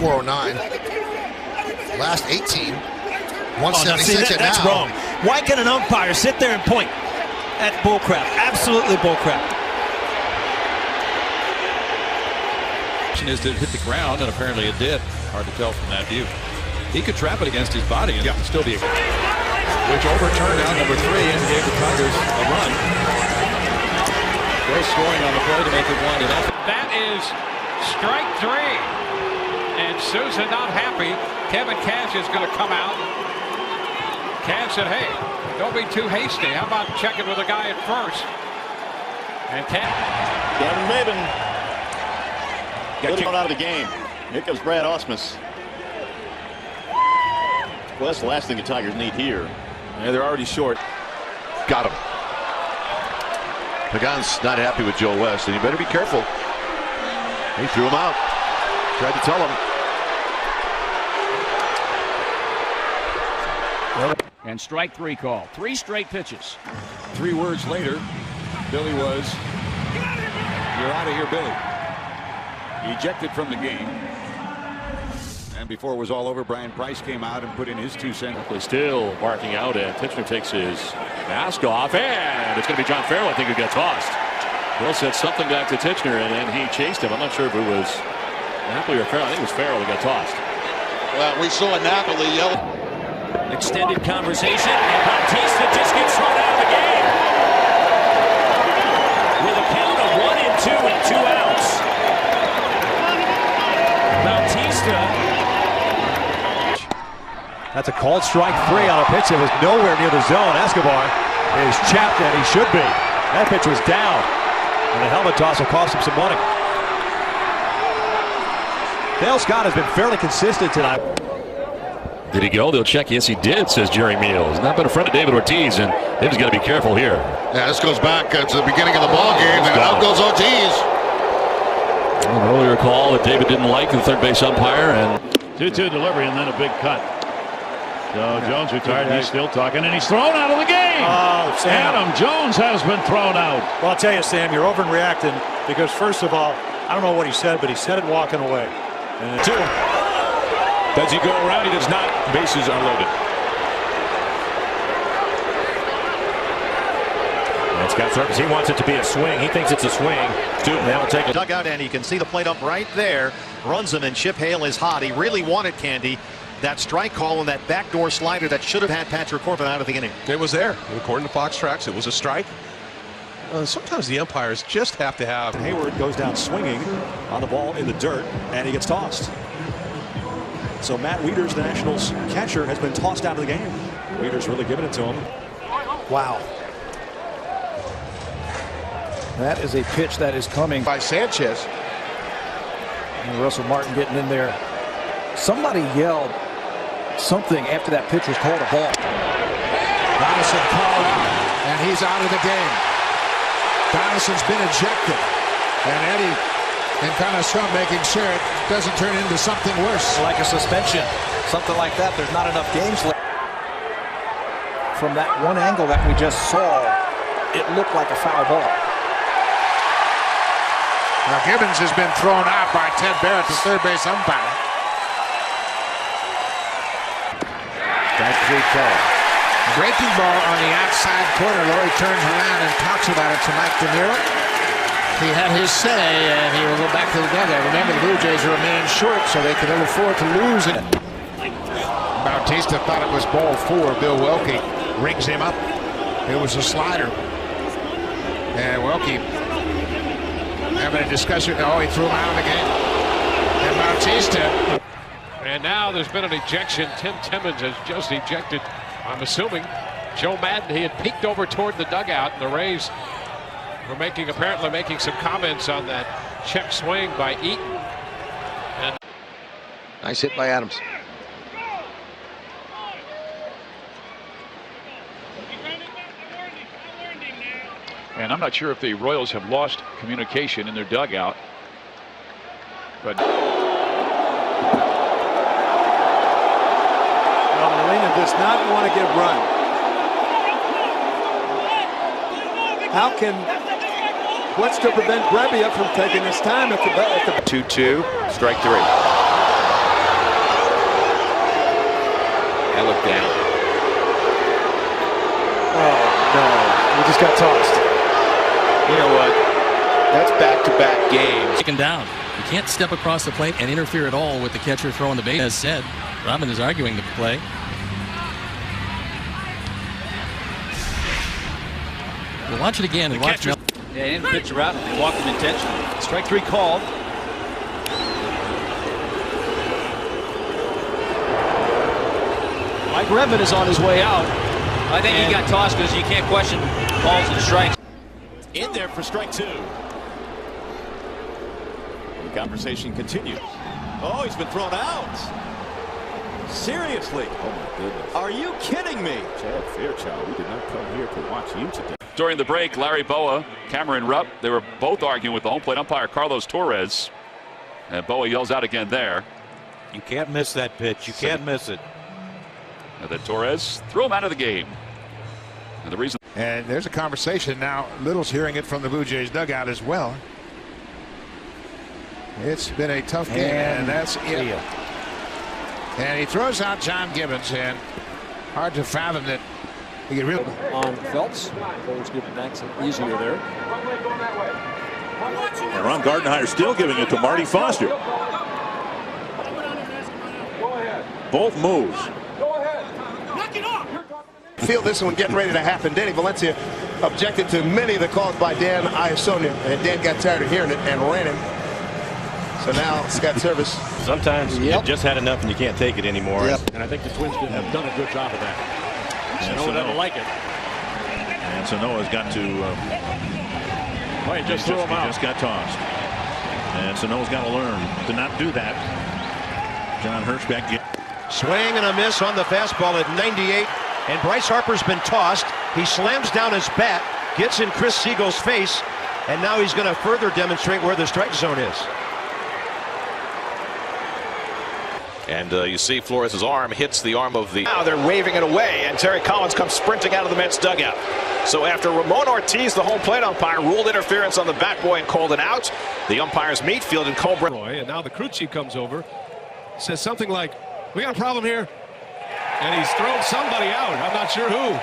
409. Last 18. 176 that's now. wrong. Why can an umpire sit there and point? That's bullcrap. Absolutely bullcrap. Is to hit the ground, and apparently it did. Hard to tell from that view. He could trap it against his body and still be which overturned out number 3 and gave the Tigers a run. They're scoring on the play to make it 1-0. That is strike 3. And Souza not happy. Kevin Cash is going to come out. Cash said, hey, don't be too hasty. How about checking with the guy at first? And Cash. Gavin Maben. Got kicked out of the game. Here comes Brad Ausmus. Well, that's the last thing the Tigers need here. Yeah, they're already short. Got him. Pagan's not happy with Joe West, and you better be careful. He threw him out. Tried to tell him. And strike 3 call. 3 straight pitches. 3 words later, Billy was, "You're out of here, Billy." Ejected from the game. And before it was all over, Brian Price came out and put in his 2 cents. Still barking out, and Titchener takes his mask off, and it's going to be John Farrell, I think, who got tossed. Will said something back to Titchener, and then he chased him. I'm not sure if it was Napoli or Farrell. I think it was Farrell who got tossed. Well, we saw Napoli yell. Extended conversation, and Bautista just gets thrown out of the game. With a count of 1-2 and 2 outs. Bautista. That's a called strike 3 on a pitch that was nowhere near the zone. Escobar is chapped, and he should be. That pitch was down, and the helmet toss will cost him some money. Dale Scott has been fairly consistent tonight. Did he go? They'll check. Yes, he did, says Jerry Meals. Not been a friend of David Ortiz, and David's got to be careful here. Yeah, this goes back to the beginning of the ball game, and out goes Ortiz. An earlier call that David didn't like, the third base umpire, and 2-2 delivery, and then a big cut. So Jones retired. He's still talking, and he's thrown out of the game. Adam Jones has been thrown out. Well, I'll tell you, Sam, you're overreacting because, first of all, I don't know what he said, but he said it walking away. And 2. Does he go around? He does not. Bases are loaded. And Scott Surface, he wants it to be a swing. He thinks it's a swing. 2. Now take a dugout, and you can see the plate up right there. Runs him, and Chip Hale is hot. He really wanted, Candy, that strike call and that backdoor slider that should have had Patrick Corbin out of the inning. It was there. According to Fox Tracks, it was a strike. Sometimes the umpires just have to have. Hayward goes down swinging on the ball in the dirt, and he gets tossed. So Matt Wieters, the Nationals catcher, has been tossed out of the game. Wieters really giving it to him. Wow. That is a pitch that is coming By Sanchez. And Russell Martin getting in there. Somebody yelled something after that pitch was called a ball. Donaldson called out, and he's out of the game. Donaldson's been ejected, and Eddie and Conasum making sure it doesn't turn into something worse. Like a suspension, something like that. There's not enough games left. From that one angle that we just saw, it looked like a foul ball. Now Gibbons has been thrown out by Ted Barrett, the third base umpire. Strike 3 call. Breaking ball on the outside corner. Laurie turns around and talks about it to Mike DeNiro. He had his say, and he will go back to the dugout. Remember, the Blue Jays are a man short, so they can ill afford to lose it. Bautista thought it was ball 4. Bill Welke rings him up. It was a slider. And Welke having a discussion. Oh, he threw him out of the game. And Bautista. And now there's been an ejection. Tim Timmons has just ejected. I'm assuming Joe Madden. He had peeked over toward the dugout, and the Rays were apparently making some comments on that check swing by Eaton. And Nice hit by Adams. And I'm not sure if the Royals have lost communication in their dugout. But Molina does not want to get run. How can, what's to prevent Brebbia from taking his time at the 2-2, strike 3. I look down. Oh, no. He just got tossed. You know what? That's back-to-back games. Taken down. You can't step across the plate and interfere at all with the catcher throwing the base. As said, Robin is arguing the play. We'll watch it again and watch. Yeah, he didn't pitch around him. They walked him intentionally. Strike 3 called. Mike Redmond is on his way out. I think he got tossed because you can't question balls and strikes. In there for strike 2. The conversation continues. Oh, he's been thrown out. Seriously? Oh my goodness. Are you kidding me? Chad Fairchild, we did not come here to watch you today. During the break, Larry Boa, Cameron Rupp, they were both arguing with the home plate umpire Carlos Torres. And Boa yells out again there. You can't miss that pitch. You can't miss it. And then Torres threw him out of the game. And the reason. And there's a conversation now. Little's hearing it from the Blue Jays dugout as well. It's been a tough game, and that's it. And he throws out John Gibbons, and hard to fathom that he could really. On Phelps. Always give it back some easier there. And Ron Gardenhire still giving it to Marty Foster. Both moves. Feel this one getting ready to happen. Danny Valencia objected to many of the calls by Dan Iasonia, and Dan got tired of hearing it and ran him. So now Scott Service. Sometimes you just had enough and you can't take it anymore. And I think the Twins have done a good job of that. Sanoa doesn't like it. And Sanoa's got to. He just threw him out. He just got tossed. And Sanoa's got to learn to not do that. John Hirschbeck. Swing and a miss on the fastball at 98. And Bryce Harper's been tossed. He slams down his bat, gets in Chris Siegel's face, and now he's going to further demonstrate where the strike zone is. And you see Flores' arm hits the arm of the. Now they're waving it away, and Terry Collins comes sprinting out of the Mets dugout. So after Ramon Ortiz, the home plate umpire, ruled interference on the bat boy and called it out, the umpires Meatfield and Cobra. And now the crew chief comes over, says something like, "We got a problem here." And he's thrown somebody out. I'm not sure who,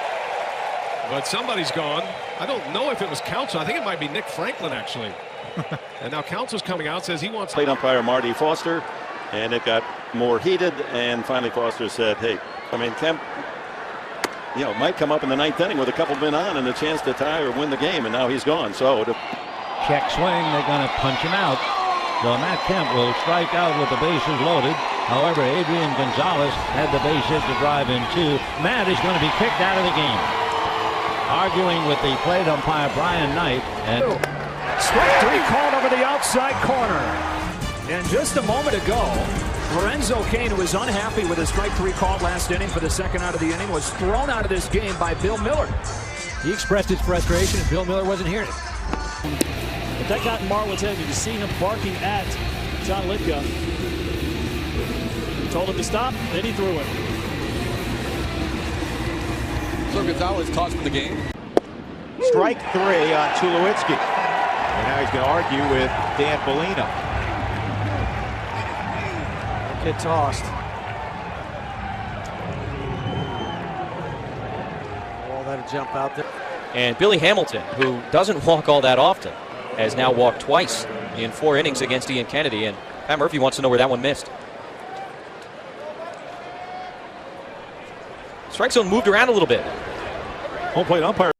but somebody's gone. I don't know if it was Counsell. I think it might be Nick Franklin, actually. And now Counsell's coming out, says he wants. Plate umpire Marty Foster, and it got more heated. And finally, Foster said, "Hey, I mean, Kemp, might come up in the 9th inning with a couple men on and a chance to tie or win the game." And now he's gone. So check swing. They're going to punch him out. So Matt Kemp will strike out with the bases loaded. However, Adrian Gonzalez had the base hit to drive in 2. Matt is going to be kicked out of the game. Arguing with the plate umpire Brian Knight. And strike 3 called over the outside corner. And just a moment ago, Lorenzo Cain, who was unhappy with a strike 3 call last inning for the second out of the inning, was thrown out of this game by Bill Miller. He expressed his frustration, and Bill Miller wasn't hearing it. But that got in Marwin's head. You can see him barking at John Litka. He told him to stop, then he threw it. So Gonzalez tossed for the game. Strike 3 on Tulowitzki. And now he's going to argue with Dan Bellino. Get tossed. Ball that'll jump out there. And Billy Hamilton, who doesn't walk all that often, has now walked twice in 4 innings against Ian Kennedy. And Pat Murphy wants to know where that one missed. Strike zone moved around a little bit. Home plate umpire.